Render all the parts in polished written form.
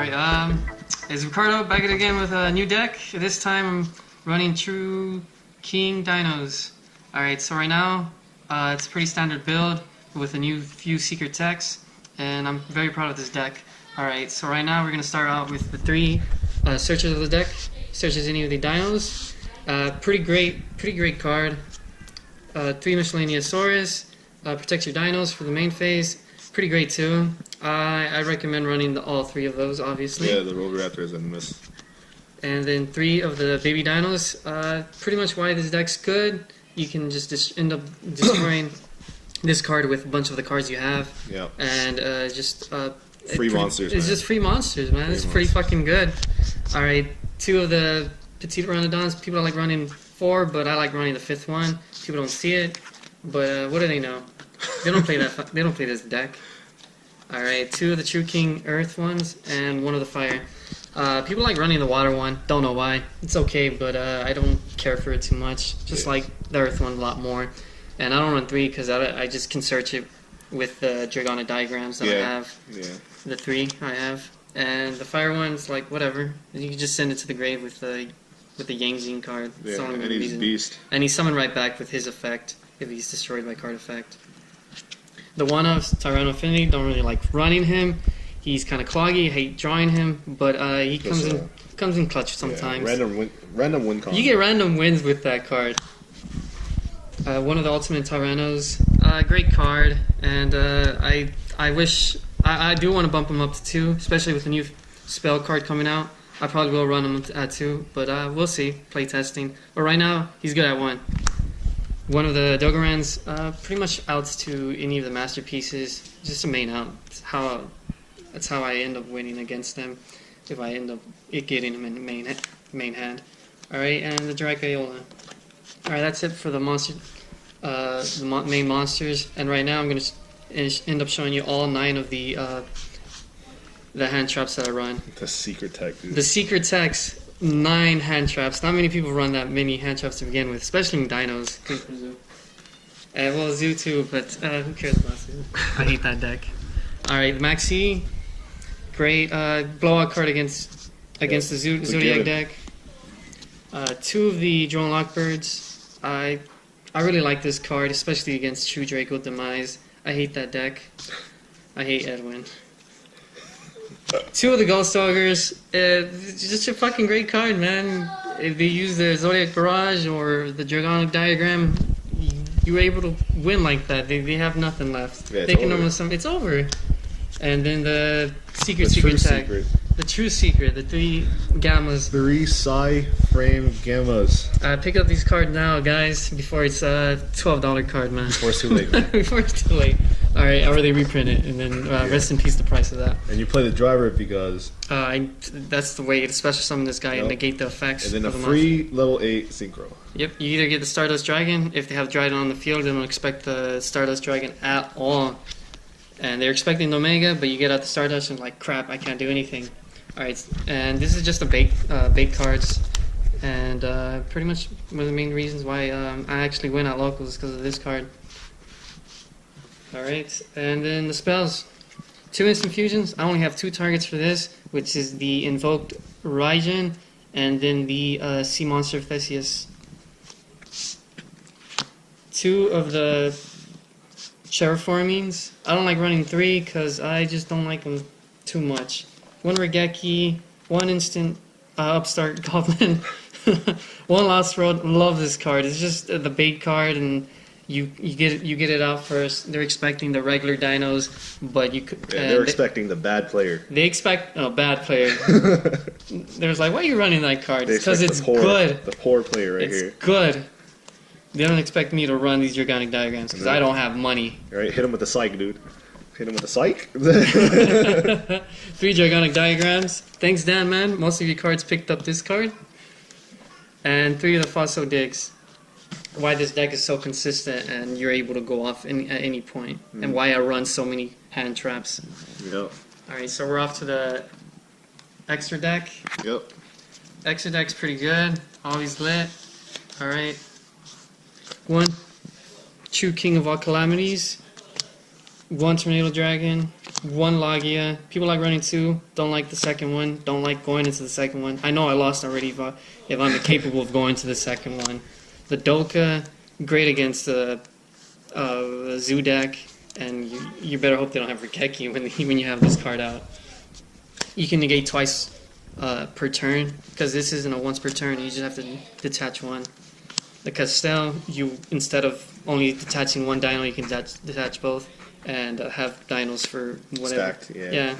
Alright, it's Ricardo back again with a new deck. This time I'm running True King Dinos. Alright, so right now it's a pretty standard build with a few secret techs, and I'm very proud of this deck. Alright, so right now we're going to start out with the three searches of the deck. Searches any of the dinos. Pretty great card. 3 miscellaneous Saurus. Protects your dinos for the main phase. Pretty great too. I recommend running all 3 of those, obviously. Yeah, the PowerDirector is a miss. And then 3 of the baby dinos. Pretty much why this deck's good. You can just end up destroying this card with a bunch of the cards you have. Yeah. And monsters. It's just free monsters, man. It's pretty fucking good. All right, 2 of the petite Pteranodons. People like running 4, but I like running the 5th one. People don't see it, but what do they know? They don't play that. They don't play this deck. All right, 2 of the True King Earth ones and 1 of the Fire. People like running the Water one. Don't know why. It's okay, but I don't care for it too much. Just like the Earth one a lot more. And I don't run 3 because I just can search it with the Dragonic diagrams that I have. Yeah. The 3 I have, and the Fire one's like whatever. You can just send it to the grave with the Yangzine card. Yeah, and he's beast. And he's summoned right back with his effect if he's destroyed by card effect. The one of Tyranno Affinity, don't really like running him. He's kind of cloggy. I hate drawing him, but he comes in clutch sometimes. Yeah, random win con. You get random wins with that card. One of the Ultimate Tyrannos, great card, and I wish I do want to bump him up to 2, especially with the new spell card coming out. I probably will run him at 2, but we'll see. Play testing. But right now, he's good at 1. One of the Dogorans, pretty much outs to any of the masterpieces. Just a main out. That's how I end up winning against them. If I end up getting him in the main hand. All right, and the Dracaiola. All right, that's it for the monster, main monsters. And right now, I'm gonna end up showing you all 9 of the hand traps that I run. The secret tech, dude. The secret techs. 9 hand traps. Not many people run that many hand traps to begin with, especially in dinos. Well, Zoo too, but who cares about Zoo? I hate that deck. Alright, the Maxi. Great blowout card against the Zodiac deck. 2 of the Drone Lockbirds. I really like this card, especially against True Draco Demise. I hate that deck. I hate Edwin. 2 of the Ghost Augurs, it's just a fucking great card, man. If they use the Zodiac Barrage or the Dragonic Diagram, you're able to win like that. They have nothing left. Yeah, they can almost it's over. And then the secret tag. The true secret, the 3 gammas. 3 Psi Frame Gammas. Pick up these cards now, guys, before it's a $12 card, man. Before it's too late, man. Before it's too late. Alright, or they reprint it, and then rest in peace the price of that. And you play the driver because... that's the way to special summon this guy and negate the effects. And then a free level 8 Synchro. Yep, you either get the Stardust Dragon. If they have Dragon on the field, they don't expect the Stardust Dragon at all. And they're expecting Omega, but you get out the Stardust and like, crap, I can't do anything. Alright, and this is just a bait cards. And pretty much one of the main reasons why I actually win at locals is because of this card. Alright, and then the spells. 2 instant fusions. I only have 2 targets for this, which is the Invoked Raijin and then the Sea Monster Theseus. 2 of the Terraformings. I don't like running 3 because I just don't like them too much. 1 Regeki, 1 instant Upstart Goblin, 1 Lost Road. Love this card. It's just the bait card, and you get it out first. They're expecting the regular dinos, but you could. They're expecting the bad player. They expect bad player. They're like, why are you running that card? Because it's poor, good. The poor player right here. It's good. They don't expect me to run these Dragonic diagrams because I don't have money. Alright, hit him with the psych, dude. Hit him with the psych. 3 Dragonic diagrams. Thanks, Dan, man. Most of your cards picked up this card. And 3 of the Fosso Digs. Why this deck is so consistent and you're able to go off at any point. And why I run so many hand traps. Yep. Alright, so we're off to the extra deck. Yep. Extra deck's pretty good. Always lit. Alright. 1 True King of all Calamities. 1 Tornado Dragon. one Logia. People like running 2, don't like the second one, don't like going into the second one. I know I lost already if I'm capable of going to the second one. The Doka, great against the Zoo deck, and you better hope they don't have Rikeki when you have this card out. You can negate twice per turn, because this isn't a once per turn, you just have to detach one. The Castel, instead of only detaching one dino, you can detach both, and have dinos for whatever. Stacked, yeah. Yeah.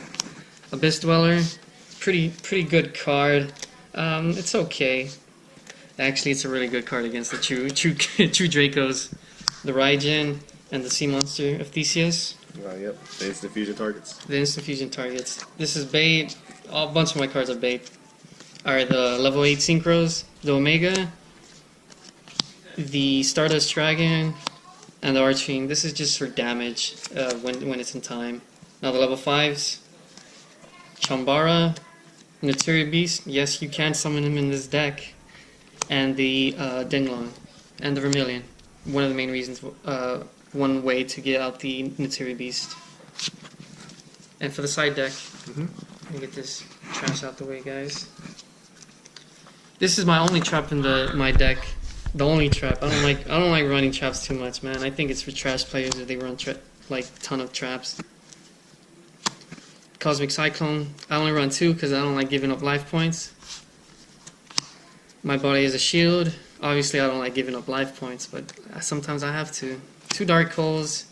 Abyss Dweller, pretty good card. It's okay. Actually, it's a really good card against the true Dracos. The Raijin and the Sea Monster of Theseus. Yep, the instant fusion targets. The instant fusion targets. This is bait. A bunch of my cards are bait. Alright, the level 8 Synchros, the Omega, the Stardust Dragon, and the Archfiend. This is just for damage when it's in time. Now the level 5s, Chambara, Naturi Beast. Yes, you can summon him in this deck. And the Denglong, and the Vermilion. One of the main reasons, one way to get out the Naturi Beast. And for the side deck, let me get this trash out the way, guys. This is my only trap in my deck. The only trap. I don't like running traps too much, man. I think it's for trash players if they run like ton of traps. Cosmic Cyclone. I only run 2 because I don't like giving up life points. My body is a shield. Obviously, I don't like giving up life points, but sometimes I have to. 2 Dark Holes,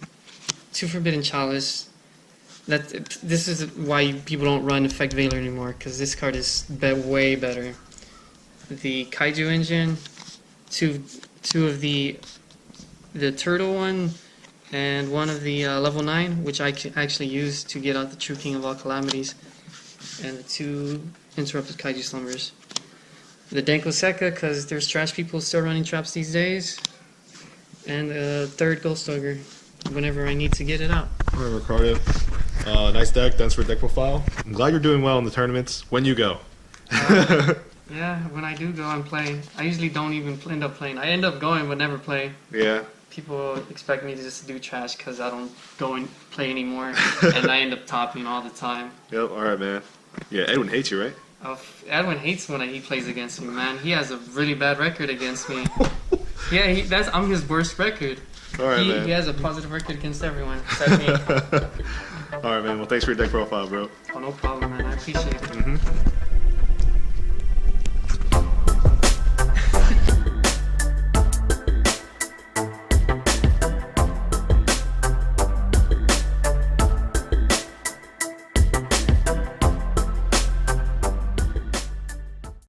2 Forbidden Chalice. This is why people don't run Effect Veiler anymore, because this card is way better. The Kaiju Engine, 2 of the Turtle one, and 1 of the level 9, which I can actually use to get out the True King of all Calamities, and the 2 Interrupted Kaiju Slumbers. The Denko Seka, because there's trash people still running traps these days. And the 3rd Ghost Ogre, whenever I need to get it out. Alright, Ricardo. Nice deck. Thanks for the deck profile. I'm glad you're doing well in the tournaments. When you go. Yeah, when I do go and play. I usually don't even end up playing. I end up going but never play. Yeah. People expect me to just do trash because I don't go and play anymore. And I end up topping all the time. Yep, alright, man. Yeah, Edwin hates you, right? Edwin hates when he plays against me, man. He has a really bad record against me. Yeah, I'm his worst record. All right, man. He has a positive record against everyone except me. All right, man. Well, thanks for your deck profile, bro. Oh, no problem, man. I appreciate it.